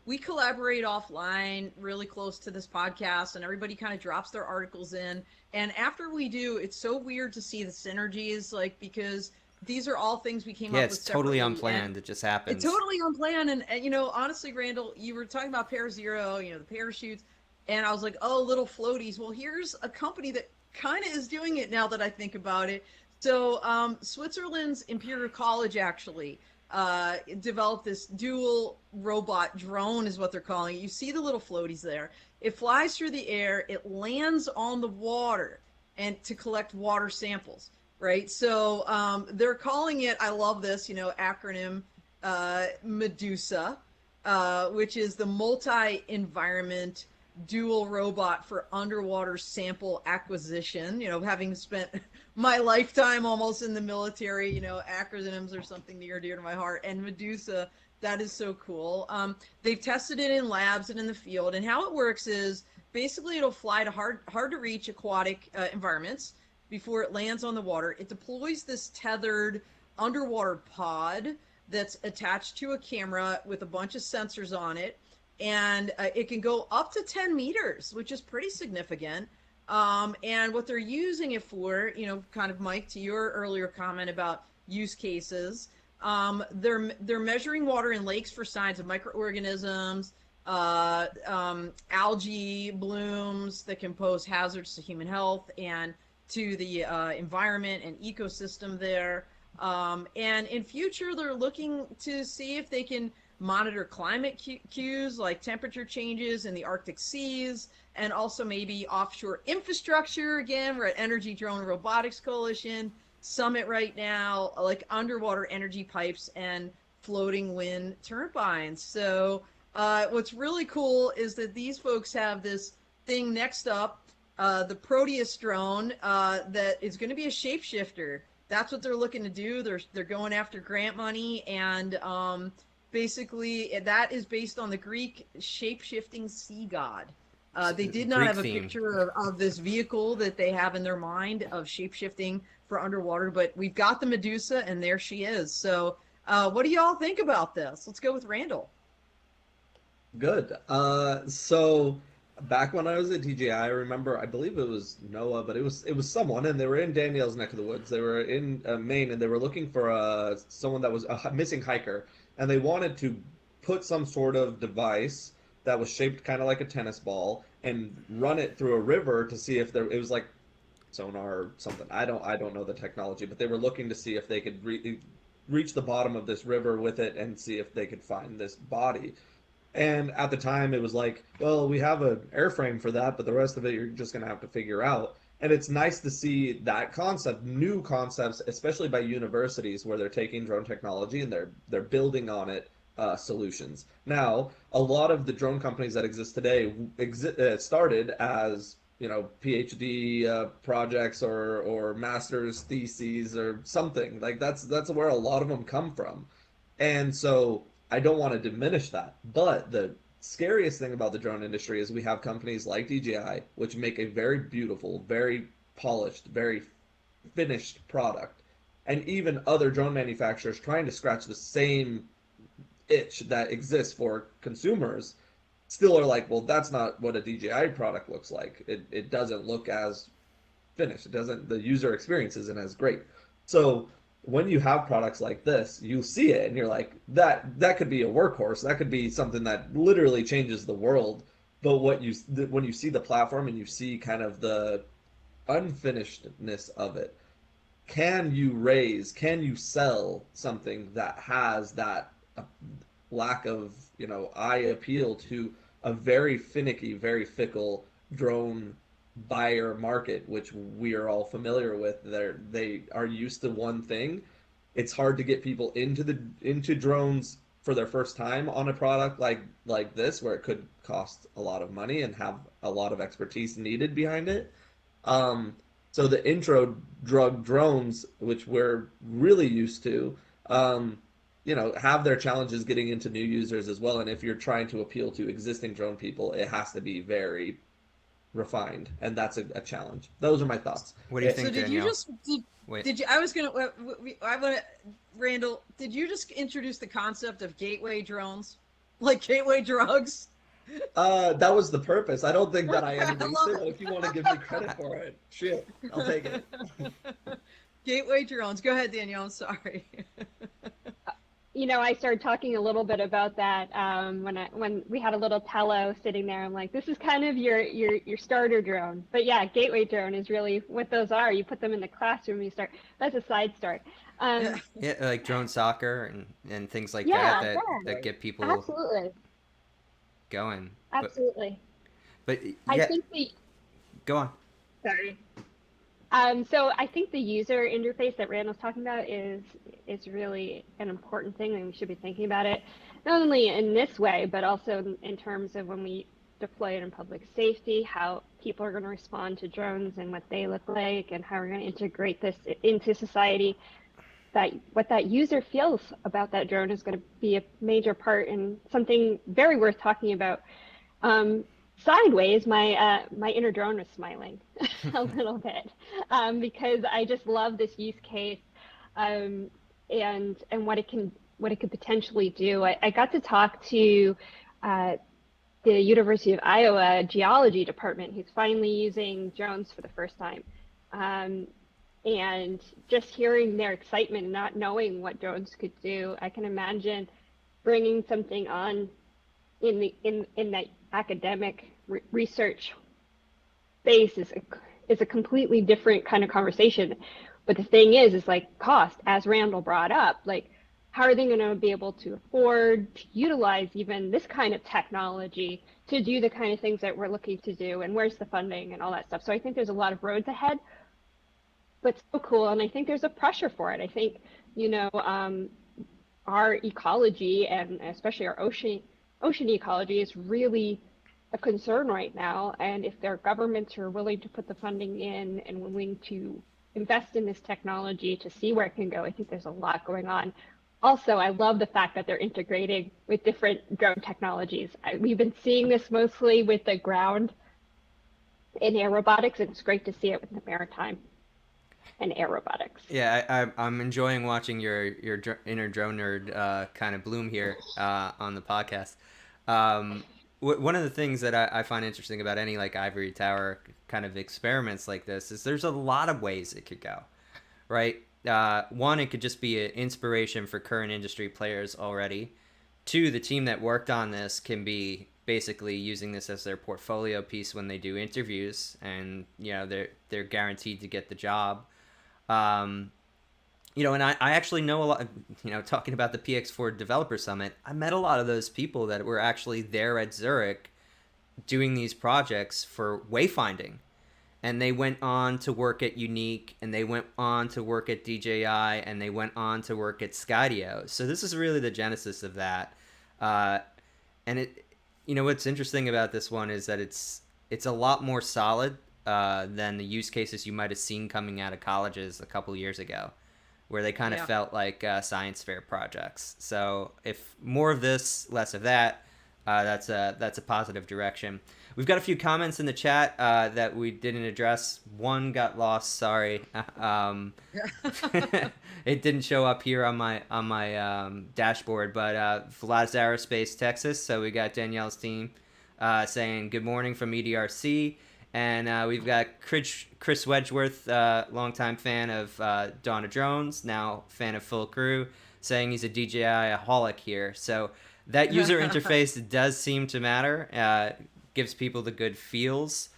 we collaborate offline, really close to this podcast, and everybody kind of drops their articles in. And after we do, it's so weird to see the synergies, like because these are all things we came Yeah, up it's with totally separately, and unplanned. It just it's happens. totally unplanned. And honestly, Randall, you were talking about ParaZero, the parachutes, and I was like, oh, little floaties. Well, here's a company that kind of is doing it now that I think about it. So, Switzerland's Imperial College actually developed this dual robot drone, is what they're calling it. You see the little floaties there. It flies through the air. It lands on the water and to collect water samples. Right. So they're calling it. I love this. Acronym Medusa, which is the multi-environment dual robot for underwater sample acquisition. Having spent my lifetime almost in the military, acronyms are something near and dear to my heart. And Medusa, that is so cool. They've tested it in labs and in the field. And how it works is basically it'll fly to hard to reach aquatic environments before it lands on the water. It deploys this tethered underwater pod that's attached to a camera with a bunch of sensors on it, and it can go up to 10 meters, which is pretty significant. And what they're using it for, kind of Mike, to your earlier comment about use cases, they're measuring water in lakes for signs of microorganisms, algae blooms that can pose hazards to human health and to the environment and ecosystem there. And in future, they're looking to see if they can monitor climate cues like temperature changes in the Arctic seas, and also maybe offshore infrastructure. Again, we're at Energy Drone Robotics Coalition Summit right now, like underwater energy pipes and floating wind turbines. So what's really cool is that these folks have this thing next up, the Proteus drone, that is going to be a shapeshifter. That's what they're looking to do. They're going after grant money, and basically that is based on the Greek shape-shifting sea god. They did not Greek have a theme. picture of this vehicle that they have in their mind of shape-shifting for underwater, but we've got the Medusa, and there she is. So what do y'all think about this? Let's go with Randall. Good. So back when I was at TGI, I remember, I believe it was Noah, but it was someone, and they were in Danielle's neck of the woods. They were in Maine, and they were looking for someone that was a missing hiker, and they wanted to put some sort of device that was shaped kind of like a tennis ball and run it through a river to see if it was like sonar or something. I don't know the technology, but they were looking to see if they could reach the bottom of this river with it and see if they could find this body. And at the time, it was like, well, we have an airframe for that, but the rest of it you're just going to have to figure out. And it's nice to see that concept, new concepts, especially by universities where they're taking drone technology and they're building on it solutions. Now, a lot of the drone companies that exist today started as PhD projects or master's theses or something like that's where a lot of them come from, and so I don't want to diminish that. But the scariest thing about the drone industry is we have companies like DJI, which make a very beautiful, very polished, very finished product, and even other drone manufacturers trying to scratch the same itch that exists for consumers still are like, well, that's not what a DJI product looks like. It doesn't look as finished. It doesn't, the user experience isn't as great. So when you have products like this, you see it and you're like, that could be a workhorse. That could be something that literally changes the world. But when you see the platform and you see kind of the unfinishedness of it, can you sell something that has that lack of eye appeal to a very finicky, very fickle drone buyer market, which we are all familiar with. They are used to one thing. It's hard to get people into drones for their first time on a product like this, where it could cost a lot of money and have a lot of expertise needed behind it. Um, so the intro drug drones, which we're really used to, have their challenges getting into new users as well. And if you're trying to appeal to existing drone people, it has to be very refined, and that's a challenge. Those are my thoughts. What do you So think, did you Danielle? just Wait. did you? I was gonna. I want to. Randall, did you just introduce the concept of gateway drones, like gateway drugs? That was the purpose. I don't think that I I introduced love it, but if you want to give me credit for it, shit, I'll take it. Gateway drones. Go ahead, Danielle. I'm sorry. I started talking a little bit about that when we had a little tello sitting there. I'm like, this is kind of your starter drone. But yeah, gateway drone is really what those are. You put them in the classroom, you start. That's a side start. Um, Yeah, like drone soccer and things like that yeah, that get people absolutely, going. absolutely. But I yeah, think the go on. sorry. So I think the user interface that Randall's talking about is really an important thing, and we should be thinking about it not only in this way, but also in terms of when we deploy it in public safety, how people are going to respond to drones and what they look like, and how we're going to integrate this into society. That what that user feels about that drone is going to be a major part and something very worth talking about. Um, Sideways, my inner drone was smiling a little bit because I just love this use case and what it could potentially do. I got to talk to uh, the University of Iowa geology department, who's finally using drones for the first time. Um, and just hearing their excitement and not knowing what drones could do, I can imagine bringing something on in that academic research space is a completely different kind of conversation. But the thing is like cost, as Randall brought up, like how are they going to be able to afford to utilize even this kind of technology to do the kind of things that we're looking to do, and where's the funding and all that stuff. So I think there's a lot of roads ahead, but so cool. And I think there's a pressure for it. I think, our ecology and especially our ocean ecology is really a concern right now. And if there are governments who are willing to put the funding in and willing to invest in this technology to see where it can go, I think there's a lot going on. Also, I love the fact that they're integrating with different drone technologies. We've been seeing this mostly with the ground in air robotics, and it's great to see it with the maritime and air robotics. Yeah, I'm enjoying watching your inner drone nerd kind of bloom here on the podcast. One of the things that I find interesting about any like ivory tower kind of experiments like this is there's a lot of ways it could go, right? One, it could just be an inspiration for current industry players already. Two, the team that worked on this can be basically using this as their portfolio piece when they do interviews, and they're guaranteed to get the job. And I actually know a lot, talking about the PX4 Developer Summit, I met a lot of those people that were actually there at Zurich doing these projects for wayfinding. And they went on to work at Unique, and they went on to work at DJI, and they went on to work at Skydio. So this is really the genesis of that. And what's interesting about this one is that it's a lot more solid than the use cases you might have seen coming out of colleges a couple years ago, where they kind of felt like science fair projects. So if more of this, less of that, that's a positive direction. We've got a few comments in the chat that we didn't address. One got lost. Sorry, it didn't show up here on my dashboard. But Volatus Aerospace, Texas. So we got Danielle's team saying good morning from EDRC, and we've got Chris Wedgeworth, longtime fan of Dawn of Drones, now fan of Full Crew, saying he's a DJI-aholic here. So that user interface does seem to matter. Gives people the good feels.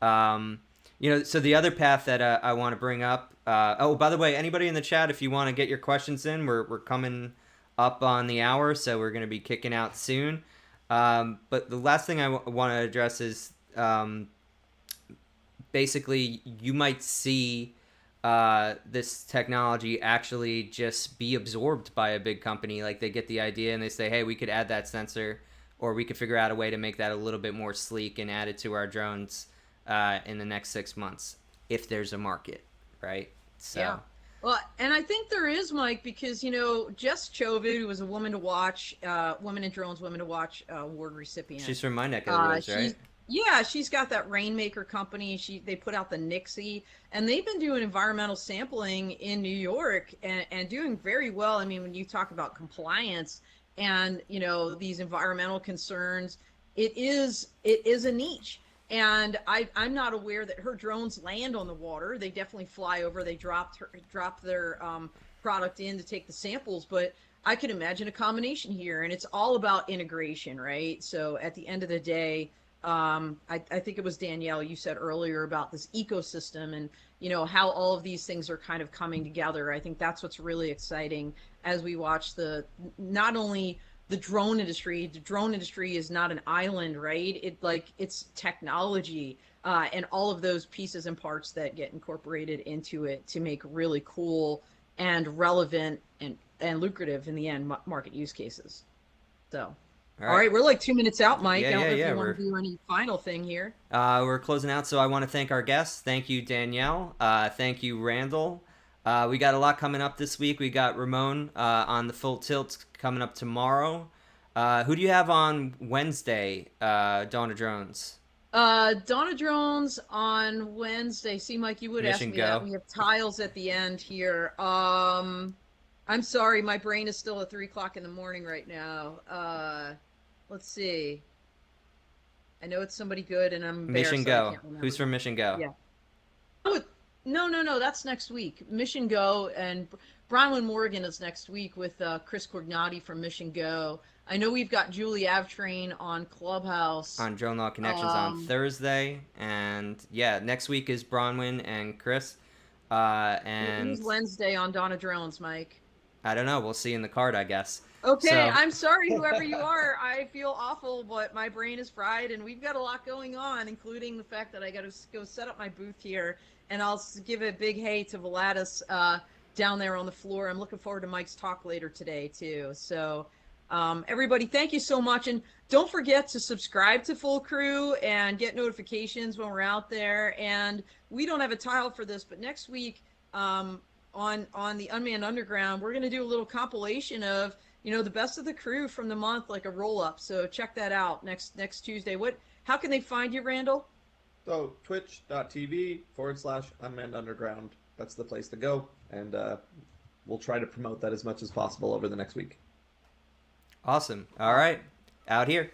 So the other path that I want to bring up. By the way, anybody in the chat, if you want to get your questions in, we're coming up on the hour, so we're going to be kicking out soon. But the last thing I want to address is basically you might see this technology actually just be absorbed by a big company. Like they get the idea and they say, hey, we could add that sensor, or we could figure out a way to make that a little bit more sleek and add it to our drones in the next 6 months, if there's a market, right? So. Yeah. Well, and I think there is, Mike, because, Jess Chovid, who was a Woman to Watch, Women in Drones, Women to Watch award recipient. She's from my neck of the woods, right? Yeah, she's got that Rainmaker company. They put out the Nixie, and they've been doing environmental sampling in New York and doing very well. I mean, when you talk about compliance and, these environmental concerns, it is a niche. And I'm not aware that her drones land on the water. They definitely fly over. They drop their product in to take the samples, but I could imagine a combination here, and it's all about integration, right? So at the end of the day, I think it was Danielle, you said earlier about this ecosystem and, how all of these things are kind of coming together. I think that's what's really exciting as we watch not only the drone industry is not an island, right? It's technology, and all of those pieces and parts that get incorporated into it to make really cool and relevant and lucrative in the end market use cases. So. All right, we're like 2 minutes out, Mike. I don't know if you want to do any final thing here. We're closing out, so I want to thank our guests. Thank you, Danielle. Thank you, Randall. We got a lot coming up this week. We got Ramon on the Full Tilt coming up tomorrow. Who do you have on Wednesday, Dawn of Drones? Dawn of Drones on Wednesday. See, Mike, you would ask me that. We have tiles at the end here. I'm sorry, my brain is still at 3 o'clock in the morning right now. Let's see. I know it's somebody good, and I'm embarrassed. Mission Go. Who's from Mission Go? Yeah. Oh, no. That's next week. Mission Go, and Bronwyn Morgan is next week with Chris Cognati from Mission Go. I know we've got Julie Avtrain on Clubhouse. On Drone Law Connections on Thursday. And, next week is Bronwyn and Chris. And who's Wednesday on Dawn of Drones, Mike? I don't know. We'll see in the card, I guess. Okay, so. I'm sorry, whoever you are. I feel awful, but my brain is fried, and we've got a lot going on, including the fact that I got to go set up my booth here, and I'll give a big hey to Volatus down there on the floor. I'm looking forward to Mike's talk later today, too. So, everybody, thank you so much, and don't forget to subscribe to Full Crew and get notifications when we're out there. And we don't have a tile for this, but next week on the Unmanned Underground, we're going to do a little compilation of the best of the crew from the month, like a roll-up. So check that out next Tuesday. How can they find you, Randall? So twitch.tv/Unmanned Underground. That's the place to go. And we'll try to promote that as much as possible over the next week. Awesome. All right. Out here.